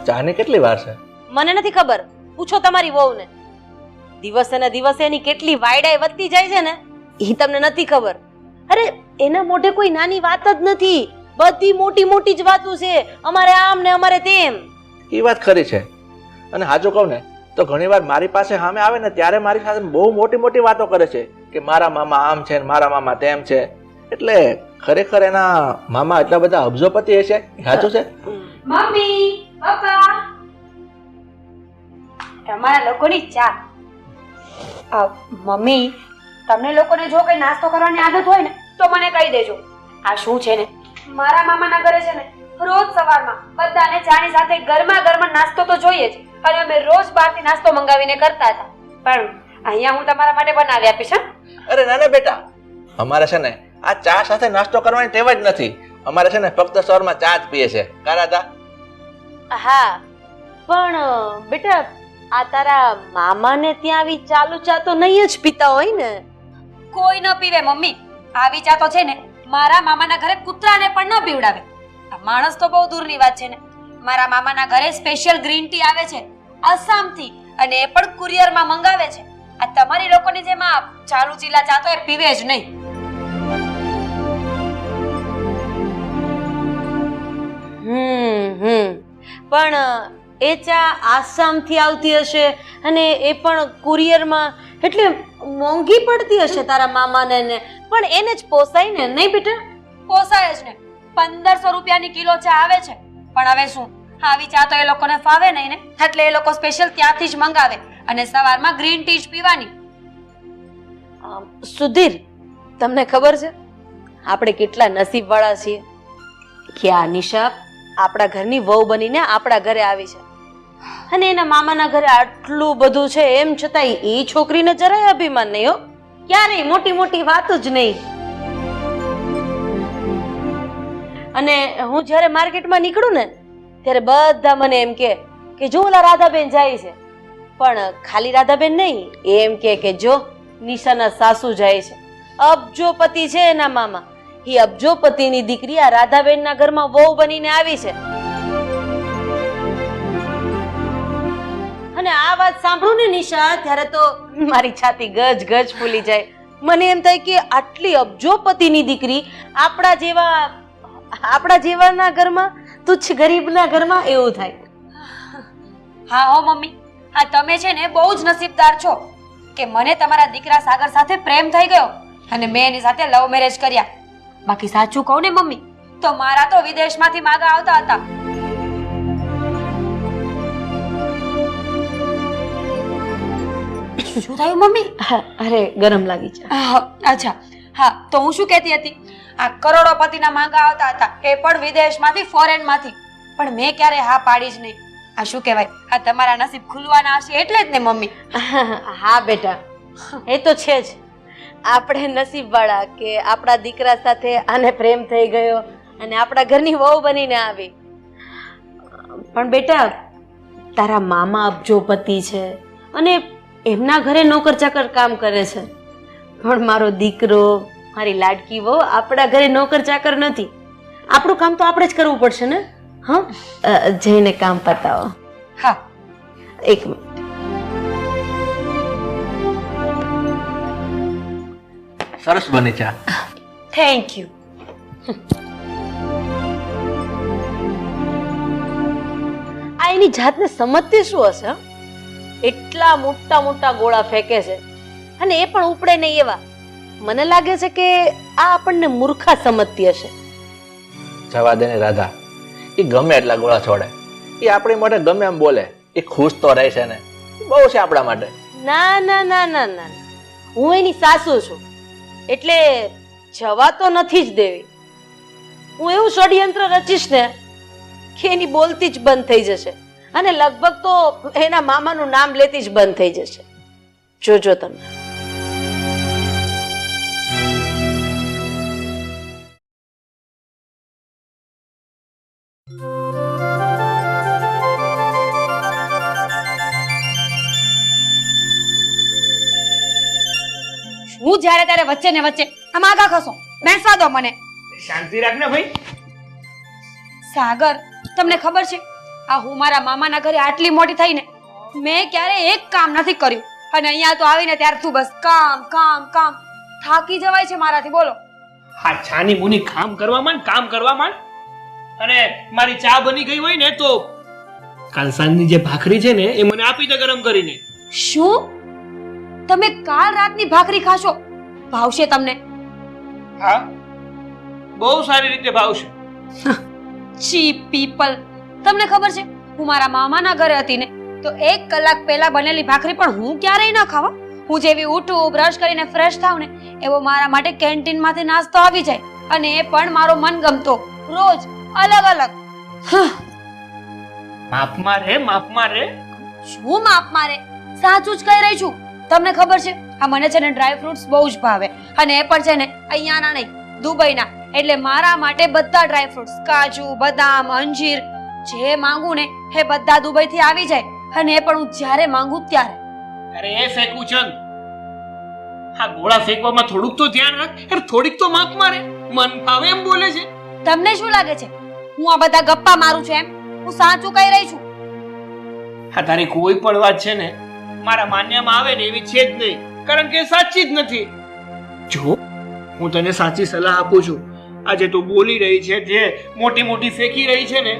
ચાની કેટલી વાર છે? મને નથી ખબર, પૂછો તમારી વહુને. દિવસે ને દિવસે એની કેટલી વાયડાઈ વધતી જાય છે ને એ તમને નથી ખબર. અરે એના મોઢે કોઈ નાની વાત જ નથી, બધી મોટી મોટી જ વાતો છે. અમારે આમ ને અમારે તેમ. એ વાત ખરી છે. અને સાચું કહું ને તો ઘણી વાર મારી પાસે સામે આવે ને ત્યારે મારી સાથે બહુ મોટી મોટી વાતો કરે છે કે મારા મામા આમ છે ને મારા મામા તેમ છે. એટલે ખરેખર એના મામા એટલા બધા અબજોપતિ હશે. સાચું છે? મમ્મી, પપ્પા, તમારા લોકોની ચા. મમ્મી, તમને લોકોને જો કઈ નાસ્તો કરવાની આદત હોય ને તો મને કહી દેજો. આ શું છે ને, મારા મામાના ઘરે છે ને રોજ સવારમાં બધાને ચાની સાથે ગરમા ગરમ નાસ્તો તો જોઈએ જ. અને અમે રોજ બહારથી નાસ્તો મંગાવીને કરતા હતા, પણ અહીંયા હું તમારા માટે બનાવી આપીશ. અરે ના ના બેટા, અમારે છે ને આ ચા સાથે નાસ્તો કરવાની ટેવ જ નથી. અમારે છે ને ફક્ત સવારમાં ચા જ પીએ છે. કારાદા? હા, પણ બેટા આ તારા મામાને ત્યાં આવી ચાલુ ચા તો નહીં જ પીતા હોય ને? કોઈ ન પીવે મમ્મી. આવી ચા તો છે ને મારા મામાના ઘરે કૂતરાને પણ ન પીવડાવે. આ માણસ તો બહુ દૂરની વાત છે ને. મારા મામાના ઘરે સ્પેશિયલ ગ્રીન ટી આવે છે આસામથી, અને એ પણ કુરિયરમાં મંગાવે છે. આ તમારી લોકોની જેમ આ ચાલુ ચીલા ચા તો એ પીવે જ નહીં. પણ એ ચા આસામથી આવતી હશે અને એ પણ કુરિયરમાં, એટલે મોંઘી પડતી હશે તારા મામાને ને. પણ એને જ પોસાય ને, નહીં બેટા? પોસાય જ ને. 1500 રૂપિયાની કિલો ચા આવે છે. પણ હવે શું, આવી ચા તો એ લોકોને ફાવે નહીં ને, એટલે એ લોકો સ્પેશિયલ ત્યાંથી જ મંગાવે અને સવારમાં ગ્રીન ટી જ પીવાની. સુધીર, તમને ખબર છે આપણે કેટલા નસીબવાળા છીએ કે આ નિશા આપણા ઘરની વહુ બનીને આપણા ઘરે આવી છે. અને એના મામાના ઘરે આટલું બધું છે એમ છતાંય એ છોકરીને જરાય અભિમાન નહીં હો. ક્યારેય મોટી મોટી વાતો જ નહીં. અને હું જ્યારે માર્કેટમાં નીકળું ને ત્યારે બધા મને એમ કે જો ઓલા રાધાબેન જાય છે. પણ ખાલી રાધાબેન નહીં, એમ કે જો નિશાના સાસુ જાય છે. અબજોપતિ છે એના મામા. એ અબજોપતિની દીકરી આ રાધાબેનના ઘરમાં વહુ બનીને આવી છે. અને આ વાત સાંભળું ને નિશા, ત્યારે તો મારી છાતી ગજ ગજ ફૂલી જાય. મને એમ થાય કે આટલી અબજોપતિની દીકરી આપણા જેવાના ઘરમાં, તુચ્છ ગરીબના ઘરમાં, એવું થાય. હા હો મમ્મી, આ તમે છે ને બહુ જ નસીબદાર છો કે મને તમારા દીકરા સાગર સાથે પ્રેમ થઈ ગયો અને મેં એની સાથે લવ મેરેજ કર્યા. બાકી સાચું કહું ને મમ્મી, તો મારા તો વિદેશમાંથી માગા આવતા હતા. શું થયું મમ્મી? અરે ગરમ લાગી છે. અચ્છા, હા, તો હું શું કહેતી હતી, આ કરોડોપતિના માંગા આવતા હતા, એ પણ વિદેશમાંથી, ફોરેનમાંથી. પણ મેં ક્યારે હા પાડી જ નહીં. આ શું કહેવાય, આ તમારા નસીબ ખુલવાના હશે એટલે જ ને મમ્મી. હા બેટા, એ તો છે જ. આપણે નસીબવાળા કે આપણા દીકરા સાથે આને પ્રેમ થઈ ગયો અને આપણા ઘરની વહુ બનીને આવી. પણ બેટા, તારા મામા અબજોપતિ છે અને એમના ઘરે નોકર ચાકર કામ કરે છે. પણ મારો દીકરો, મારી લાડકી વહુ આપણા ઘરે નોકર ચાકર નથી. આપણું કામ તો આપણે જ કરવું પડશે ને. હા, જઈને કામ પતાવો. હા, એક મિનિટ. સરસ બની ચા. Thank you. આ એની જાતને સમજતી શું હશે? એટલા મોટા મોટા ગોળા ફેંકે છે અને એ પણ ઉપડે નહીં એવા. મને લાગે છે કે આ આપણને મૂર્ખા સમજતી હશે. જવા દે ને રાધા, એ ગમે એટલા ગોળા છોડે, એ આપણી માટે ગમે એમ બોલે, એ ખુશ તો રહે છે ને. બહુ છે આપણા માટે. ના ના ના ના ના, હું એની સાસુ છું એટલે જવા તો નથી જ દેવી. હું એવું ષડયંત્ર રચીશ ને કે એની બોલતી જ બંધ થઈ જશે અને લગભગ તો એના મામાનું નામ લેતી જ બંધ થઈ જશે. જોજો તમે. હું જ્યારે ત્યારે વચ્ચે ને વચ્ચે આમ આગા ખસો, બેસવા દો મને. શાંતિ રાખ ને ભાઈ. સાગર, તમને ખબર છે આ હું મારા મામાના ઘરે આટલી મોટી થઈને મેં ક્યારે એક કામ નથી કર્યું અને અહીંયા તો આવીને ત્યાર તું બસ કામ કામ કામ થાકી જવાય છે મારાથી. બોલો. હા, છાની મુની કામ કરવામાં અને મારી ચા બની ગઈ હોય ને તો કાલ સાંજની જે ભાખરી છે ને એ મને આપી દે ગરમ કરીને. શું તમે કાલ રાતની ભાખરી ખાશો? ભાવશે તમને? હા, બહુ સારી રીતે ભાવશે. Chip people. તમને ખબર છે હું મારા મામાના ઘરે હતી ને તો 1 કલાક પહેલા બનેલી ભાખરી પણ હું ક્યારેય ન ખાવા. હું જેવી ઉઠું બ્રશ કરીને ફ્રેશ થાવ ને એવો મારા માટે કેન્ટીનમાંથી નાસ્તો આવી જાય અને એ પણ મારો મનગમતો રોજ અલગ અલગ. માપમાં રે. શું માપ મારે? સાચું જ કહી રહી છું. તમને ખબર છે આ મને છે ને ડ્રાય ફ્રૂટ્સ બહુ જ ભાવે અને એ પણ છે ને અહીંયાના નહીં દુબઈના. એટલે મારા માટે બધા ડ્રાય ફ્રૂટ્સ કાજુ બદામ અંજીર જે માંગુ ને એ બધા દુબઈથી આવી જાય અને એ પણ હું જ્યારે માંગુ ત્યારે. અરે એ ફેંકું ચંદ, હા ગોળા ફેંકવામાં થોડુંક તો ધ્યાન રાખ યાર, થોડીક તો માપમાં રે. મન ફાવે એમ બોલે છે. તમને શું લાગે છે હું આ બધા ગપ્પા મારું છું એમ? હું સાચું કહી રહી છું. હા, તારી કોઈ પણ વાત છે ને મારા માન્યમાં આવે ને એવી છે જ નહીં, કારણ કે સાચી જ નથી. જો હું તને સાચી સલાહ આપું છું, આજે તું બોલી રહી છે જે મોટી મોટી ફેંકી રહી છે ને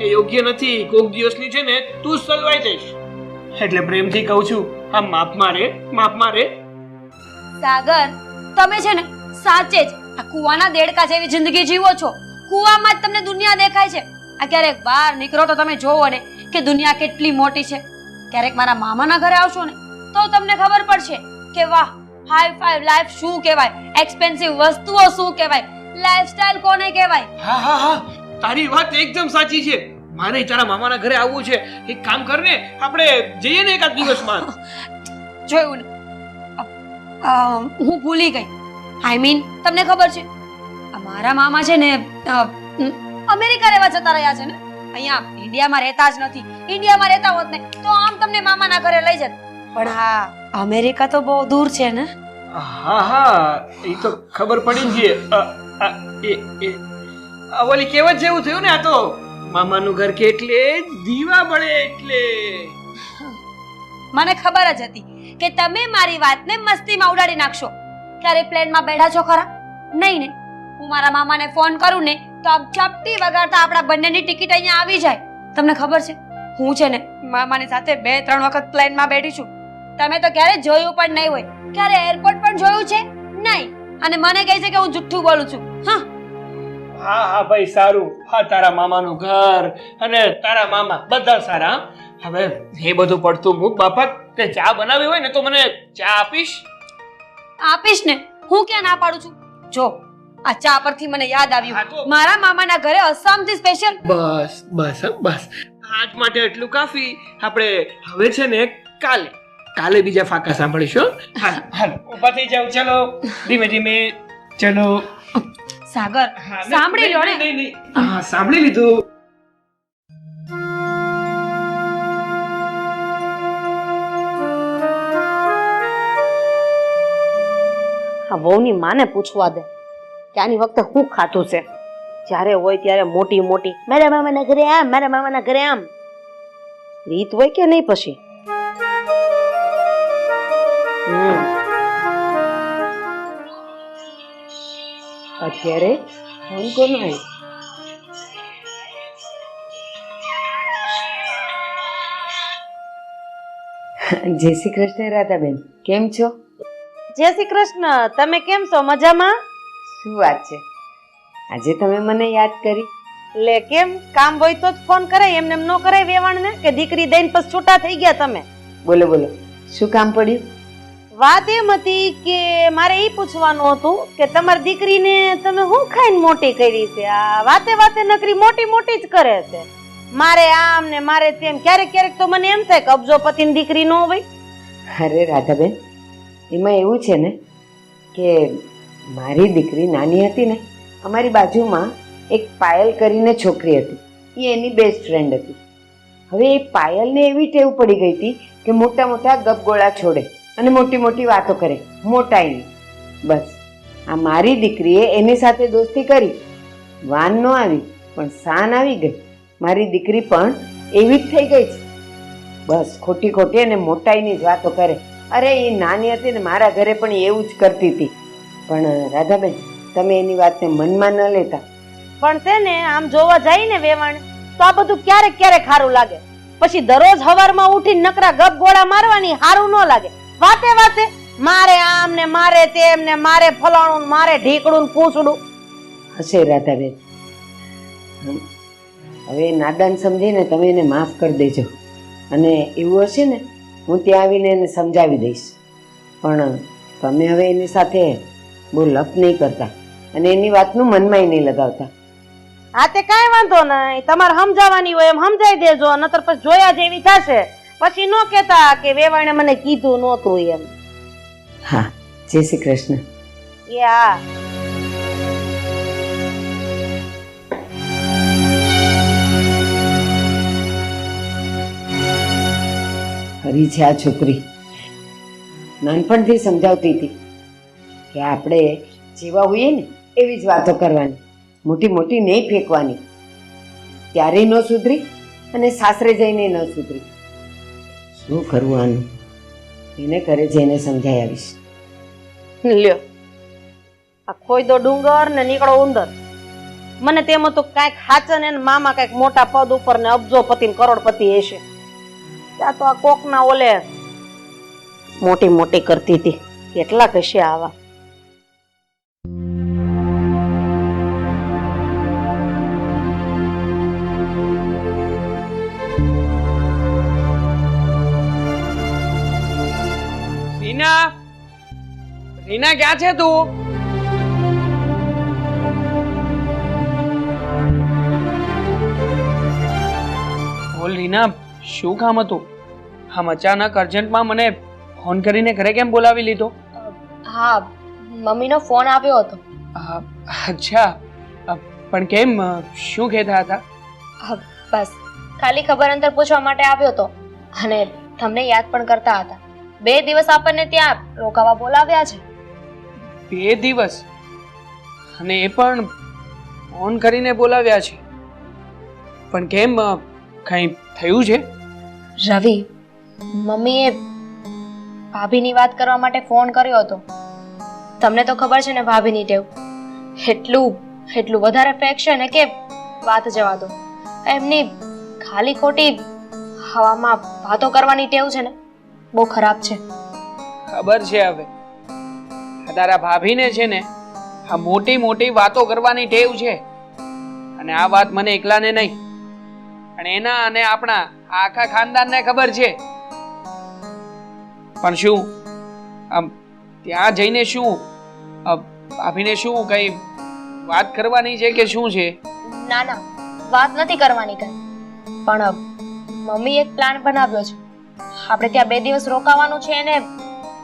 એ યોગ્ય નથી. કોક દિવસની છે ને તું જ સલવાઈ જઈશ. એટલે પ્રેમથી કહું છું, આ માપમાં રે. સાગર, તમે છે ને સાચે જ આ કુવાના દેડકા જેવી જિંદગી જીવો છો. કુવામાં જ તમને દુનિયા દેખાય છે. આ ક્યારેક બહાર નીકળો તો તમે જોવો ને કે દુનિયા કેટલી મોટી છે. ક્યારેક મારા મામાના ઘરે આવશો ને તો તમને ખબર પડશે કે વાહ, હાઈ ફાઈવ લાઈફ શું કહેવાય, એક્સપેન્સિવ વસ્તુઓ શું કહેવાય, લાઈફસ્ટાઈલ કોને કહેવાય. હા, તારી વાત એકદમ સાચી છે. મારે તારા મામાના ઘરે આવવું છે. એક કામ કર ને, આપણે જઈએ ને એકાદ દિવસમાં. જોયું ને, હું ભૂલી ગઈ. આઈ મીન તમને ખબર છે મારા મામા છે ને અમેરિકા રહેવા જતા રહ્યા છે ને. અહીંયા ઇન્ડિયામાં રહેતા જ નથી. ઇન્ડિયામાં રહેતા હોત ને તો આમ તમને મામાના ઘરે લઈ જત. પણ હા, અમેરિકા તો બહુ દૂર છે ને. હા, એ તો ખબર પડી જ. ઓલી કેવત જેવું થયું ને. આ તો મામાનું ઘર કે એટલે દીવા બળે. એટલે મને ખબર જ હતી કે તમે મારી વાતને મસ્તીમાં ઉડાડી નાખશો. ક્યારે પ્લેનમાં બેઠા છો ખરા? નહીં ને. હું મારા મામાને ફોન કરું ને તો આમ ચપટી વગાડતા આપણા બંનેની ટિકિટ અહીંયા આવી જાય. તમને ખબર છે હું છે ને મામાની સાથે 2-3 વખત પ્લેનમાં બેઠી છું. તમે તો ક્યારે જોયું પણ નહીં હોય. ક્યારે એરપોર્ટ પણ જોયું છે નહીં. અને મને કહે છે કે હું જુઠ્ઠું બોલું છું. હા ભાઈ, સારું. હા, તારા મામાનું ઘર અને તારા મામા બધા સારા. હવે એ બધું પડતું મૂક બાપા. તે ચા બનાવી હોય ને તો મને ચા આપીશ ને. હું ક્યાં ના પાડું છું. જો આ ચા પરથી મને યાદ આવ્યું, મારા મામાના ઘરે અસમથી સ્પેશિયલ. બસ આજ માટે એટલું કાફી. આપણે હવે છે ને કાલે બીજા ફાકા સાંભળીશું. હાલ ઊભા થઈ જાવ. ચલો ધીમે ધીમે. ચલો સાગર, સાંભળી લો ને. હા, સાંભળી લીધું. આ વહુની માને પૂછવા દે કે આની વખતે શું ખાતું છે. જ્યારે હોય ત્યારે મોટી મોટી મારા મામાના ઘરે આમ, મારા મામાના ઘરે આમ. રીત હોય કે નહીં પછી? અત્યારે ફોન કોનો આવ્યો? જય શ્રી કૃષ્ણ રાધાબેન, કેમ છો? જય શ્રી કૃષ્ણ. તમે કેમ છો? મજામાં? શું વાત છે, આજે તમે મને યાદ કરી? લે કેમ, કામ હોય તો જ ફોન કરાય, એમને એમ ન કરાય વેવાણને કે દીકરી દઈને પછી છૂટા થઈ ગયા તમે. બોલો શું કામ પડ્યું? વાત એમ હતી કે મારે એ પૂછવાનું હતું કે તમારી દીકરીને તમે શું ખાઈને મોટી કરી છે? આ વાતે નકરી મોટી મોટી જ કરે છે. મારે આમ ને મારે તેમ. ક્યારેક તો મને એમ થાય કે અબજોપતિની દીકરી ન હોય. અરે રાધાબેન, એમાં એવું છે ને કે મારી દીકરી નાની હતી ને, અમારી બાજુમાં એક પાયલ કરીને છોકરી હતી. એ એની બેસ્ટ ફ્રેન્ડ હતી. હવે એ પાયલને એવી ટેવ પડી ગઈ હતી કે મોટા મોટા ગપગોળા છોડે અને મોટી મોટી વાતો કરે, મોટાઈની. બસ આ મારી દીકરીએ એની સાથે દોસ્તી કરી. વાન ન આવી પણ સાન આવી ગઈ. મારી દીકરી પણ એવી જ થઈ ગઈ છે. બસ ખોટી ખોટી અને મોટાઈની જ વાતો કરે. અરે એ નાની હતી ને મારા ઘરે પણ એવું જ કરતી હતી. પણ રાધાબેન, તમે એની વાતને મનમાં ન લેતા. પણ છે ને આમ જોવા જાય ને વેવાણ તો આ બધું ક્યારેક ક્યારેક સારું લાગે. પછી દરરોજ સવારમાં ઉઠીને નકરા ગપ ગોળા મારવાની સારું ન લાગે. વાતે વાતે મારે આમ ને મારે તેમ ને મારે ફલાણું ને મારે ઢીકડું ને પૂછડું. હશે રાધાબેન. હવે નાદાન સમજીને તમે એને માફ કરી દેજો. અને એવું હશે ને હું ત્યાં આવીને એને સમજાવી દઈશ. પણ તમે હવે એની સાથે બહુ લપ નહીં કરતા અને એની વાતનું મનમાં નહીં લગાવતા. હા તે કાંઈ વાંધો નહીં. તમારે સમજાવવાની હોય એમ સમજાવી દેજો. નતર પછી જોયા જેવી થશે. પછી ન કહેતા કે વેવાણે મને કીધું નહોતું એમ. હા, જય શ્રી કૃષ્ણ. એ હા. હરી છે આ છોકરી. નાનપણથી સમજાવતી હતી કે આપણે જેવા હોઈએ ને એવી જ વાતો કરવાની, મોટી મોટી નહીં ફેંકવાની. ત્યારે ન સુધરી અને સાસરે જઈને ન સુધરી. શું કરવું આનું? એને ઘરે જઈને સમજાઈ આવીશ. લ્યો આ ખોઈ દો ડુંગર ને નીકળો ઉંદર. મને તેમ હતું કાંઈક હાચન ને મામા કાંઈક મોટા પદ ઉપર ને અબજોપતિ ને કરોડપતિ હશે. ત્યાં તો આ કોકના ઓલે મોટી મોટી કરતી હતી. કેટલાક હશે આવા. રીના, રીના ક્યાં છે તું? બોલ રીના, શું કામ હતું? આમ અચાનક અર્જન્ટમાં મને ફોન કરીને ઘરે કેમ બોલાવી લીધો? હા, મમ્મીનો ફોન આવ્યો હતો. અચ્છા, પણ કેમ? શું કહેતા હતા? બસ ખાલી ખબર અંતર પૂછવા માટે આવ્યો હતો અને તમને યાદ પણ કરતા હતા. 2 દિવસ આપણને ત્યાં રોકાવા બોલાવ્યા છે. 2 દિવસ? અને એ પણ ફોન કરીને બોલાવ્યા છે? પણ કેમ, કંઈ થયું છે? રવિ, મમ્મીએ ભાભીની વાત કરવા માટે ફોન કર્યો હતો. તમને તો ખબર છે ને ભાભીની ટેવ. એટલું વધારે ફેંક છે ને કે વાત જવા દો. એમની ખાલી ખોટી હવામાં વાતો કરવાની ટેવ છે ને બહુ ખરાબ છે. ખબર છે હવે. તારા ભાભીને છે ને આ મોટી મોટી વાતો કરવાની ટેવ છે. અને આ વાત મને એકલાને નહીં, અને એના અને આપણા આખા ખાનદાનને ખબર છે. પણ શું આમ ત્યાં જઈને શું ભાભીને શું કઈ વાત કરવાની છે કે શું છે? ના ના, વાત નથી કરવાની કઈ. પણ મમ્મી એક પ્લાન બનાવ્યો છે. આપણે ત્યાં 2 દિવસ રોકાવાનું છે અને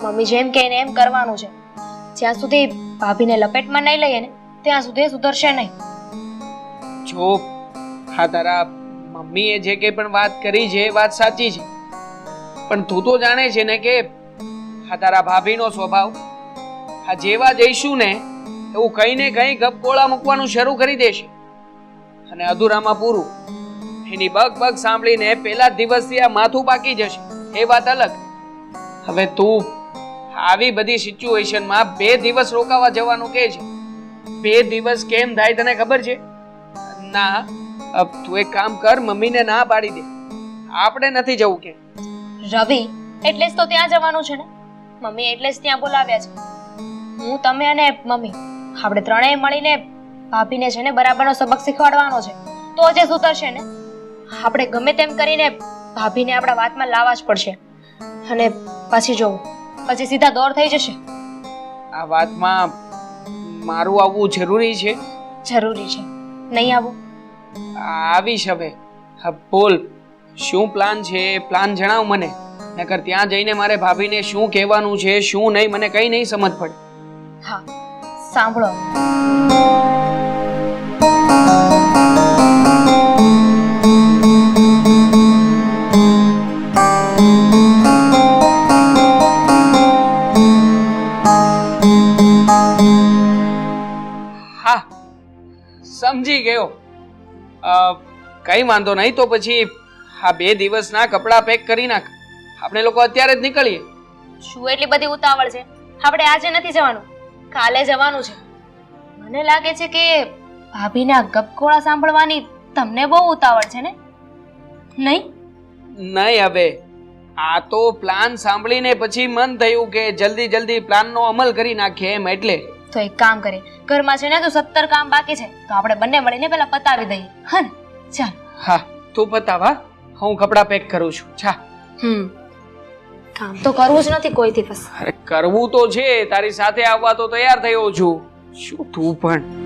મમ્મી જેમ કહે ને એમ કરવાનું છે. જ્યાં સુધી ભાભીને લપેટમાં નહીં લઈએ ને ત્યાં સુધી સુધરશે નહીં. જો હા, તારા મમ્મીએ જે કંઈ પણ વાત કરી છે એ વાત સાચી છે. પણ તું તો જાણે છે ને કે આ તારા ભાભીનો સ્વભાવ, આ જેવા જઈશું ને એવું કંઈ ને કંઈ ગપગોળા મૂકવાનું શરૂ કરી દેશે. અને અધૂરામાં પૂરું. એની બગ સાંભળીને પહેલા જ દિવસથી આ માથું પાકી જશે. એ વાત અલગ. હવે તું આવી બધી સિચ્યુએશનમાં 2 દિવસ રોકાવા જવાનું કહે છે. 2 દિવસ કેમ થાય તને ખબર છે? ના, તું એક કામ કર, મમ્મીને ના પાડી દે. આપણે નથી જવું કે. રવિ, એટલે જ તો ત્યાં જવાનું છે ને. મમ્મી એટલે જ ત્યાં બોલાવ્યા છે. હું, તમે અને મમ્મી આપણે ત્રણેય મળીને ભાભીને છે ને બરાબરનો સબક શીખવાડવાનો છે. તો જે સુધરશે ને. આપણે ગમે તેમ કરીને ભાભીને આપણા વાતમાં લાવવા જ પડશે. અને પછી જોવું, પછી સીધા દોર થઈ જશે. આ વાતમાં મારું આવવું જરૂરી છે? જરૂરી છે. નહીં આવું? આવીશ હવે. હા બોલ, શું પ્લાન છે? પ્લાન જણાવ મને. નકર ત્યાં જઈને મારે ભાભીને શું કહેવાનું છે શું નહીં મને કંઈ નહીં સમજ પડે. હા, સાંભળો. સમજી ગયો. કઈ વાંધો નહીં. તો પછી આ 2 દિવસના કપડાં પેક કરી નાખ. આપણે લોકો અત્યારે જ નીકળીએ. શું એટલી બધી ઉતાવળ છે? આપણે આજે નથી જવાનું, કાલે જવાનું છે. મને લાગે છે કે ભાભીના ગપગોળા સાંભળવાની તમને બહુ ઉતાવળ છે ને? નહીં? નહીં હવે, આ તો પ્લાન સાંભળીને પછી મન થયું કે જલ્દી જલ્દી પ્લાનનો અમલ કરી નાખીએ એમ એટલે. તો એક કામ કરીએ, ઘરમાં છે ને તો 17 કામ બાકી છે, તો આપણે બંને મળીને પેલા પતાવી દઈએ. હા ને? ચાલ. હા, તું પતાવા, હું કપડાં પેક કરું છું. જા. કામ તો કરવું જ નથી કોઈથી બસ. અરે કરવું તો છે, તારી સાથે આવવા તો તૈયાર થયો છું. શું તું પણ